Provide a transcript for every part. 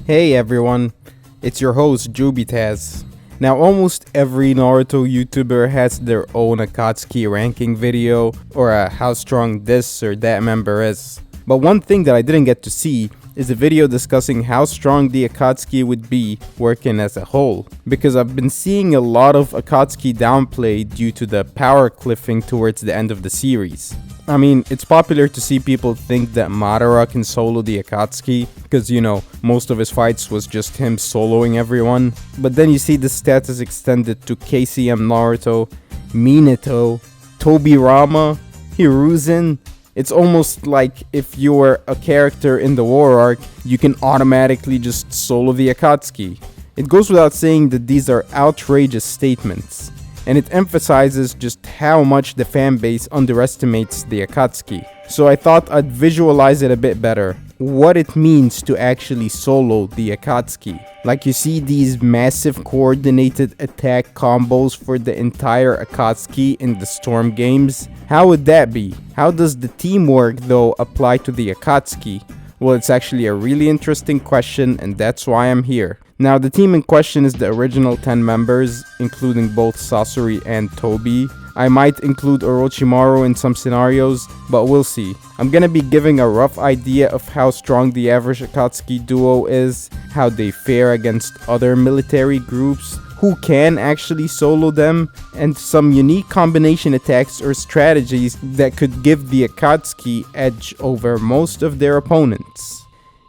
Hey everyone, it's your host Jubitaz. Now almost every Naruto YouTuber has their own Akatsuki ranking video or a how strong this or that member is. But one thing that I didn't get to see is a video discussing how strong the Akatsuki would be working as a whole, because I've been seeing a lot of Akatsuki downplayed due to the power cliffing towards the end of the series. I mean, it's popular to see people think that Madara can solo the Akatsuki, because most of his fights was just him soloing everyone. But then you see the status extended to KCM Naruto, Minato, Tobirama, Hiruzen. It's almost like if you were a character in the war arc, you can automatically just solo the Akatsuki. It goes without saying that these are outrageous statements, and it emphasizes just how much the fanbase underestimates the Akatsuki. So I thought I'd visualize it a bit better, what it means to actually solo the Akatsuki. Like you see these massive coordinated attack combos for the entire Akatsuki in the Storm games. How would that be? How does the teamwork though apply to the Akatsuki? Well, it's actually a really interesting question, and that's why I'm here. Now, the team in question is the original 10 members, including both Sasori and Tobi. I might include Orochimaru in some scenarios, but we'll see. I'm gonna be giving a rough idea of how strong the average Akatsuki duo is, how they fare against other military groups, who can actually solo them, and some unique combination attacks or strategies that could give the Akatsuki edge over most of their opponents.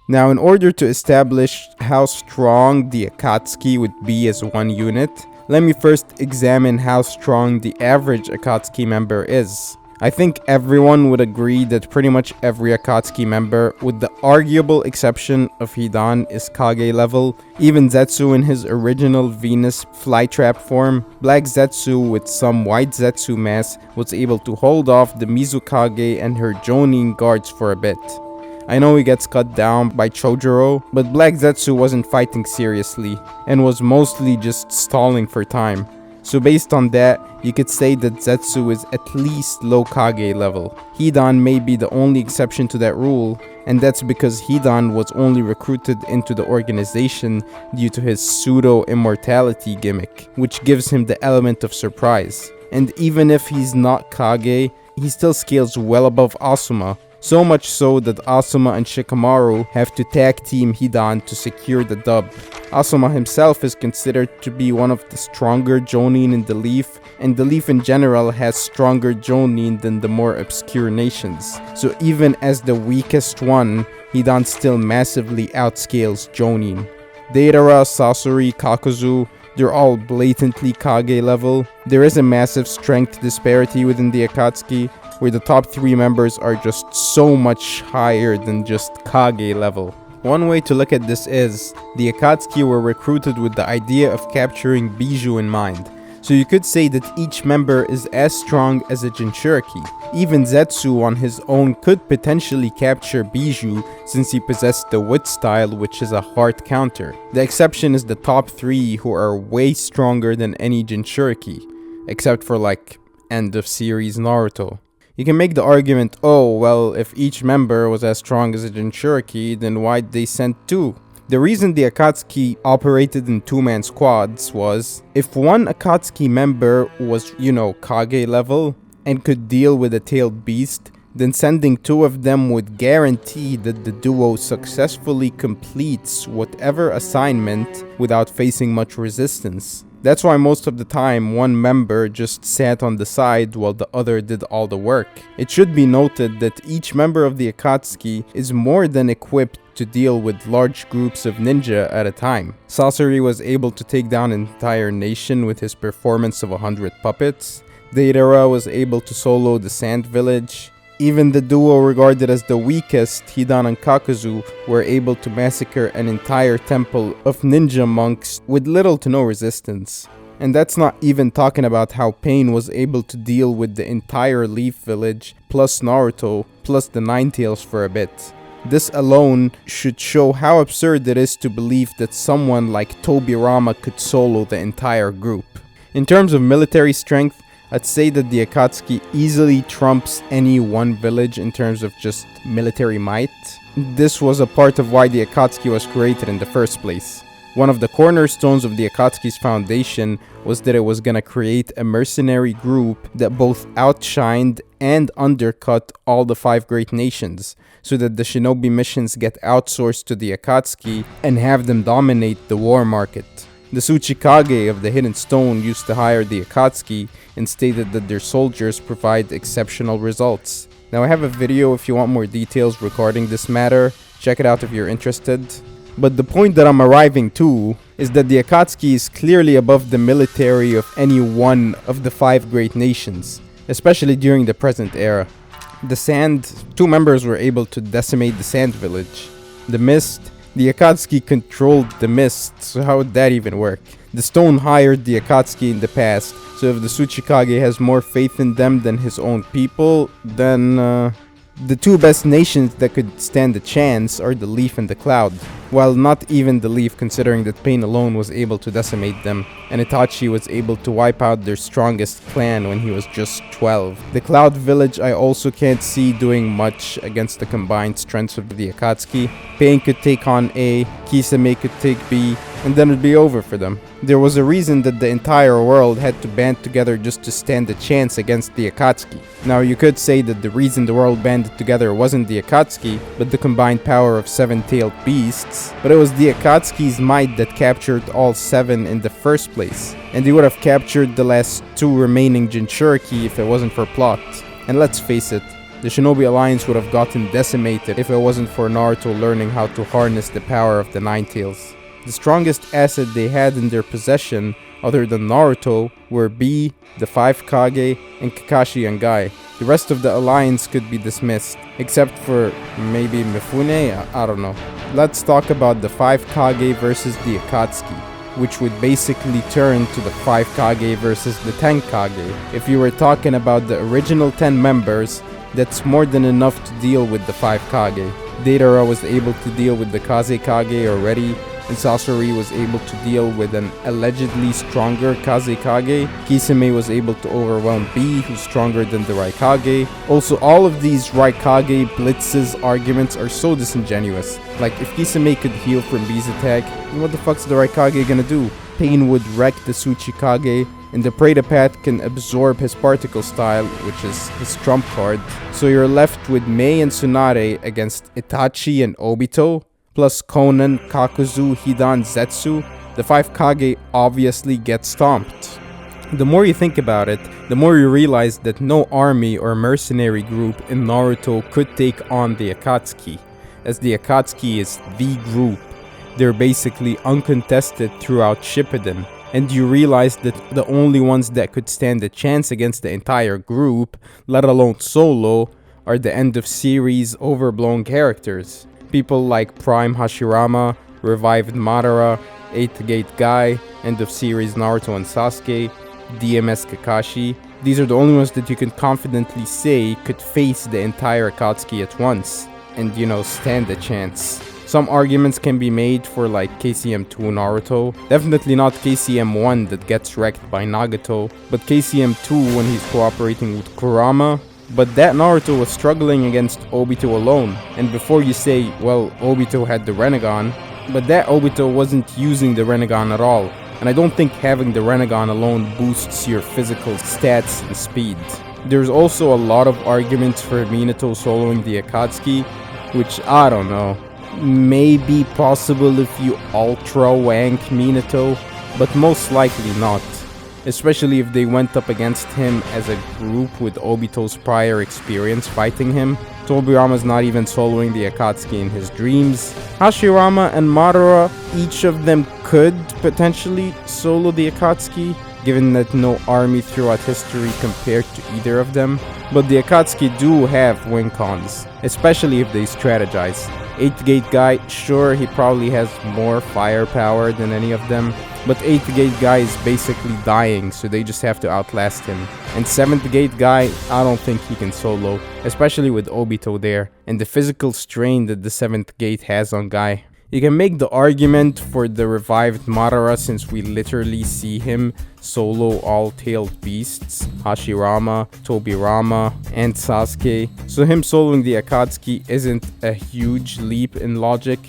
Now, in order to establish how strong the Akatsuki would be as one unit, let me first examine how strong the average Akatsuki member is. I think everyone would agree that pretty much every Akatsuki member, with the arguable exception of Hidan, is Kage level. Even Zetsu in his original Venus flytrap form, Black Zetsu with some white Zetsu mass, was able to hold off the Mizukage and her Jonin guards for a bit. I know he gets cut down by Chojuro, but Black Zetsu wasn't fighting seriously, and was mostly just stalling for time. So based on that, you could say that Zetsu is at least low Kage level. Hidan may be the only exception to that rule, and that's because Hidan was only recruited into the organization due to his pseudo-immortality gimmick, which gives him the element of surprise. And even if he's not Kage, he still scales well above Asuma. So much so that Asuma and Shikamaru have to tag team Hidan to secure the dub. Asuma himself is considered to be one of the stronger Jonin in the Leaf, and the Leaf in general has stronger Jonin than the more obscure nations. So even as the weakest one, Hidan still massively outscales Jonin. Deidara, Sasori, Kakuzu, they're all blatantly Kage level. There is a massive strength disparity within the Akatsuki, where the top 3 members are just so much higher than just Kage level. One way to look at this is, the Akatsuki were recruited with the idea of capturing Bijou in mind. So you could say that each member is as strong as a Jinchuriki. Even Zetsu on his own could potentially capture Bijou, since he possessed the Wood style, which is a hard counter. The exception is the top 3, who are way stronger than any Jinchuriki, except for end of series Naruto. You can make the argument, oh well, if each member was as strong as a Jinchuriki, then why'd they send 2? The reason the Akatsuki operated in 2-man squads was, if one Akatsuki member was, Kage level, and could deal with a tailed beast, then sending 2 of them would guarantee that the duo successfully completes whatever assignment without facing much resistance. That's why most of the time, one member just sat on the side while the other did all the work. It should be noted that each member of the Akatsuki is more than equipped to deal with large groups of ninja at a time. Sasori was able to take down an entire nation with his performance of 100 puppets. Deidara was able to solo the Sand Village. Even the duo regarded as the weakest, Hidan and Kakuzu, were able to massacre an entire temple of ninja monks with little to no resistance. And that's not even talking about how Pain was able to deal with the entire Leaf Village, plus Naruto, plus the Nine Tails for a bit. This alone should show how absurd it is to believe that someone like Tobirama could solo the entire group. In terms of military strength, I'd say that the Akatsuki easily trumps any one village in terms of just military might. This was a part of why the Akatsuki was created in the first place. One of the cornerstones of the Akatsuki's foundation was that it was gonna create a mercenary group that both outshined and undercut all the 5 great nations, so that the shinobi missions get outsourced to the Akatsuki and have them dominate the war market. The Kage of the Hidden Stone used to hire the Akatsuki and stated that their soldiers provide exceptional results. Now I have a video if you want more details regarding this matter, check it out if you're interested. But the point that I'm arriving to is that the Akatsuki is clearly above the military of any one of the 5 great nations, especially during the present era. The Sand, 2 members were able to decimate the Sand village. The Mist, the Akatsuki controlled the Mist, so how would that even work? The Stone hired the Akatsuki in the past, so if the Kage has more faith in them than his own people, then the 2 best nations that could stand a chance are the Leaf and the Cloud. While not even the Leaf, considering that Pain alone was able to decimate them, and Itachi was able to wipe out their strongest clan when he was just 12. The Cloud village I also can't see doing much against the combined strengths of the Akatsuki. Pain could take on A, Kisame could take B, and then it'd be over for them. There was a reason that the entire world had to band together just to stand a chance against the Akatsuki. Now you could say that the reason the world banded together wasn't the Akatsuki, but the combined power of 7-tailed beasts, but it was the Akatsuki's might that captured all 7 in the first place, and they would have captured the last 2 remaining Jinchuriki if it wasn't for plot. And let's face it, the Shinobi Alliance would have gotten decimated if it wasn't for Naruto learning how to harness the power of the Nine Tails. The strongest asset they had in their possession, other than Naruto, were B, the 5 Kage, and Kakashi and Guy. The rest of the alliance could be dismissed, except for maybe Mifune, I don't know. Let's talk about the 5 Kage versus the Akatsuki, which would basically turn to the 5 Kage versus the 10 Kage. If you were talking about the original 10 members, that's more than enough to deal with the 5 Kage. Deidara was able to deal with the Kaze Kage already, and Sasori was able to deal with an allegedly stronger Kaze Kage. Kisame was able to overwhelm B, who's stronger than the Raikage. Also, all of these Raikage blitzes arguments are so disingenuous. Like, if Kisame could heal from B's attack, what the fuck's the Raikage gonna do? Pain would wreck the Kage, and the Predapath can absorb his particle style, which is his trump card. So you're left with Mei and Tsunade against Itachi and Obito, plus Konan, Kakuzu, Hidan, Zetsu. The 5 Kage obviously get stomped. The more you think about it, the more you realize that no army or mercenary group in Naruto could take on the Akatsuki, as the Akatsuki is the group. They're basically uncontested throughout Shippuden, and you realize that the only ones that could stand a chance against the entire group, let alone solo, are the end of series overblown characters. People like Prime Hashirama, Revived Madara, 8th Gate Guy, end of series Naruto and Sasuke, DMS Kakashi. These are the only ones that you can confidently say could face the entire Akatsuki at once, and stand a chance. Some arguments can be made for like KCM2 Naruto, definitely not KCM1 that gets wrecked by Nagato, but KCM2 when he's cooperating with Kurama. But that Naruto was struggling against Obito alone, and before you say, well, Obito had the Rinnegan, but that Obito wasn't using the Rinnegan at all, and I don't think having the Rinnegan alone boosts your physical stats and speed. There's also a lot of arguments for Minato soloing the Akatsuki, which I don't know. Maybe possible if you ultra wank Minato, but most likely not. Especially if they went up against him as a group with Obito's prior experience fighting him. Tobirama's not even soloing the Akatsuki in his dreams. Hashirama and Madara, each of them could potentially solo the Akatsuki, given that no army throughout history compared to either of them. But the Akatsuki do have win cons, especially if they strategize. 8th Gate Guy, sure, he probably has more firepower than any of them, but 8th Gate Guy is basically dying, so they just have to outlast him. And 7th Gate Guy, I don't think he can solo, especially with Obito there, and the physical strain that the 7th Gate has on Guy. You can make the argument for the revived Madara since we literally see him solo all-tailed beasts, Hashirama, Tobirama, and Sasuke. So him soloing the Akatsuki isn't a huge leap in logic,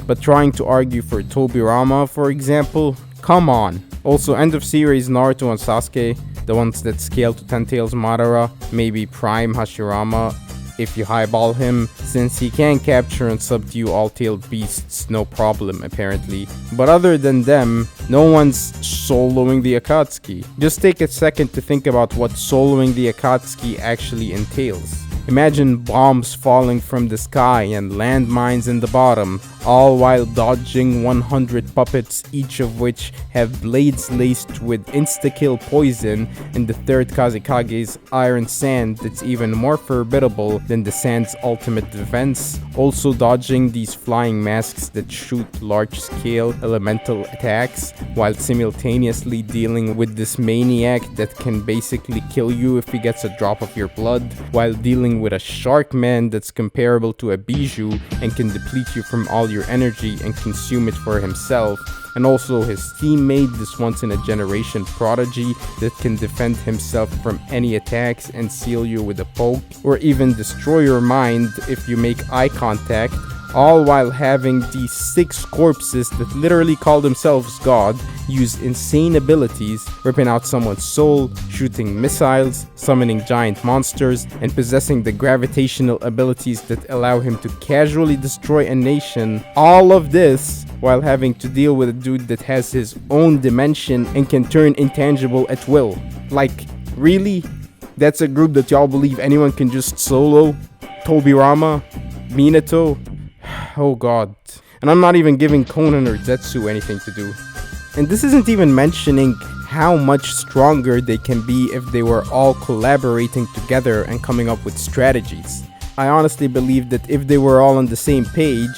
but trying to argue for Tobirama, for example, come on. Also, end of series Naruto and Sasuke, the ones that scale to 10 tails Madara, maybe Prime Hashirama if you highball him, since he can capture and subdue all-tailed beasts no problem apparently. But other than them, no one's soloing the Akatsuki. Just take a second to think about what soloing the Akatsuki actually entails. Imagine bombs falling from the sky and landmines in the bottom, all while dodging 100 puppets, each of which have blades laced with insta-kill poison and the third Kazekage's iron sand that's even more formidable than the sand's ultimate defense. Also dodging these flying masks that shoot large-scale elemental attacks, while simultaneously dealing with this maniac that can basically kill you if he gets a drop of your blood, while dealing with a shark man that's comparable to a bijou and can deplete you from all your energy and consume it for himself, and also his teammate, this once in a generation prodigy that can defend himself from any attacks and seal you with a poke, or even destroy your mind if you make eye contact, all while having these 6 corpses that literally call themselves God use insane abilities, ripping out someone's soul, shooting missiles, summoning giant monsters, and possessing the gravitational abilities that allow him to casually destroy a nation. All of this while having to deal with a dude that has his own dimension and can turn intangible at will. Like, really? That's a group that y'all believe anyone can just solo? Tobirama? Minato? Oh god. And I'm not even giving Conan or Zetsu anything to do. And this isn't even mentioning how much stronger they can be if they were all collaborating together and coming up with strategies. I honestly believe that if they were all on the same page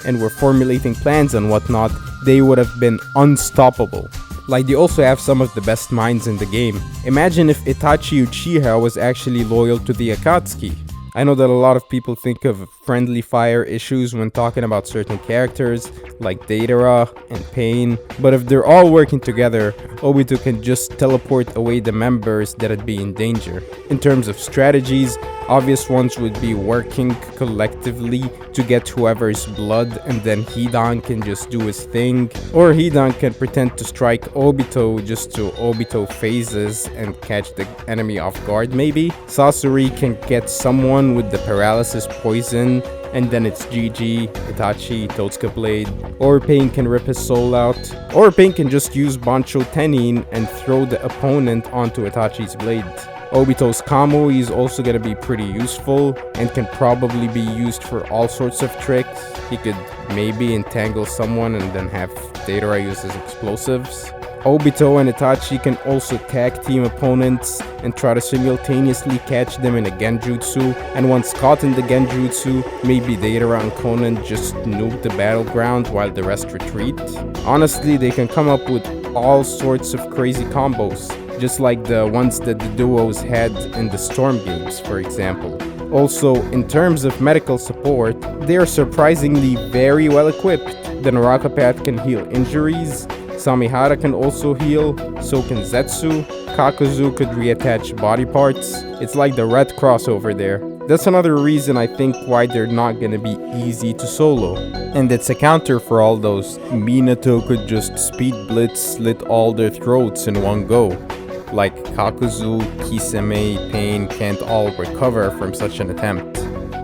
and were formulating plans and whatnot, they would have been unstoppable. Like, they also have some of the best minds in the game. Imagine if Itachi Uchiha was actually loyal to the Akatsuki. I know that a lot of people think of friendly fire issues when talking about certain characters like Deidara and Pain, but if they're all working together, Obito can just teleport away the members that'd be in danger. In terms of strategies, obvious ones would be working collectively to get whoever's blood, and then Hidan can just do his thing, or Hidan can pretend to strike Obito just to Obito phases and catch the enemy off guard maybe. Sasori can get someone with the paralysis poison, and then it's GG, Itachi, Totsuka Blade. Or Pain can rip his soul out. Or Pain can just use Bancho Tenin and throw the opponent onto Itachi's blade. Obito's Kamo is also gonna be pretty useful and can probably be used for all sorts of tricks. He could maybe entangle someone and then have Deidara use his explosives. Obito and Itachi can also tag team opponents and try to simultaneously catch them in a genjutsu, and once caught in the genjutsu, maybe Deidara and Conan just nuke the battleground while the rest retreat. Honestly, they can come up with all sorts of crazy combos, just like the ones that the duos had in the Storm games, for example. Also, in terms of medical support, they are surprisingly very well equipped. The Naraka Path can heal injuries, Samihara can also heal, so can Zetsu, Kakuzu could reattach body parts. It's like the Red Cross over there. That's another reason I think why they're not gonna be easy to solo. And it's a counter for all those. Minato could just speed blitz slit all their throats in one go. Like Kakuzu, Kisame, Pain can't all recover from such an attempt.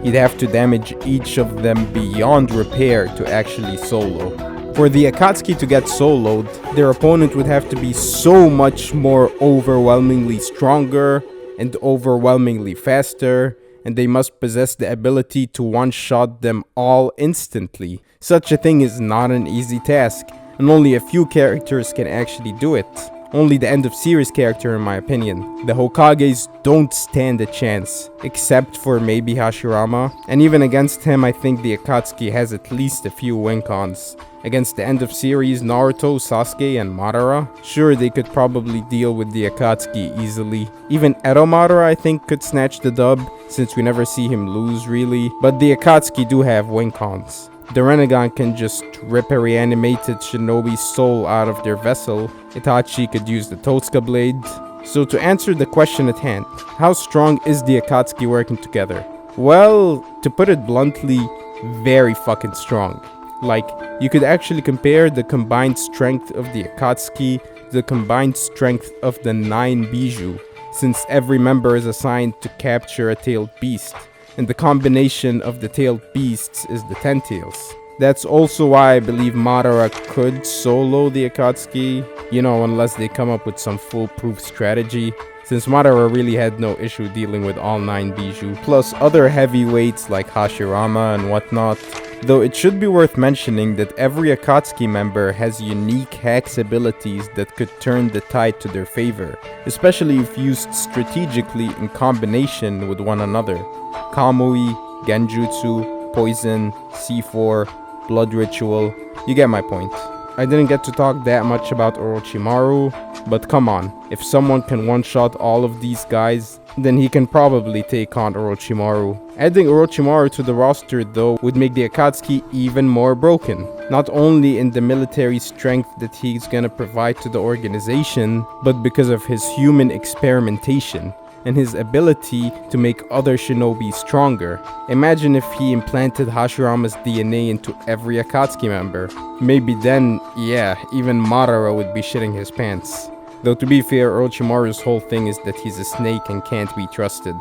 He'd have to damage each of them beyond repair to actually solo. For the Akatsuki to get soloed, their opponent would have to be so much more overwhelmingly stronger and overwhelmingly faster, and they must possess the ability to one-shot them all instantly. Such a thing is not an easy task, and only a few characters can actually do it. Only the end of series character in my opinion. The Hokages don't stand a chance, except for maybe Hashirama, and even against him I think the Akatsuki has at least a few win cons. Against the end of series Naruto, Sasuke, and Madara, sure they could probably deal with the Akatsuki easily. Even Edo Madara I think could snatch the dub, since we never see him lose really, but the Akatsuki do have win cons. the Renegon can just rip a reanimated shinobi's soul out of their vessel. Itachi could use the Totsuka blade. So to answer the question at hand, how strong is the Akatsuki working together? Well, to put it bluntly, very fucking strong. Like, you could actually compare the combined strength of the Akatsuki to the combined strength of the 9 Bijou, since every member is assigned to capture a tailed beast, and the combination of the tailed beasts is the 10 tails. That's also why I believe Madara could solo the Akatsuki, unless they come up with some foolproof strategy, since Madara really had no issue dealing with all 9 Bijou, plus other heavyweights like Hashirama and whatnot. Though it should be worth mentioning that every Akatsuki member has unique hacks abilities that could turn the tide to their favor, especially if used strategically in combination with one another. Kamui, Genjutsu, Poison, C4, Blood Ritual, you get my point. I didn't get to talk that much about Orochimaru, but come on, if someone can one-shot all of these guys, then he can probably take on Orochimaru. Adding Orochimaru to the roster though would make the Akatsuki even more broken, not only in the military strength that he's gonna provide to the organization, but because of his human experimentation and his ability to make other shinobi stronger. Imagine if he implanted Hashirama's DNA into every Akatsuki member. Maybe then, yeah, even Madara would be shitting his pants. Though to be fair, Orochimaru's whole thing is that he's a snake and can't be trusted.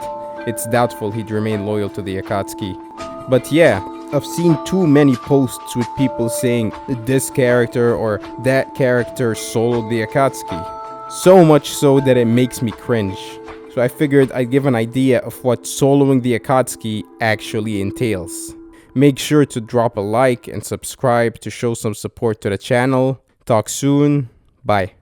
It's doubtful he'd remain loyal to the Akatsuki. But yeah, I've seen too many posts with people saying this character or that character soloed the Akatsuki. So much so that it makes me cringe. So I figured I'd give an idea of what soloing the Akatsuki actually entails. Make sure to drop a like and subscribe to show some support to the channel. Talk soon. Bye.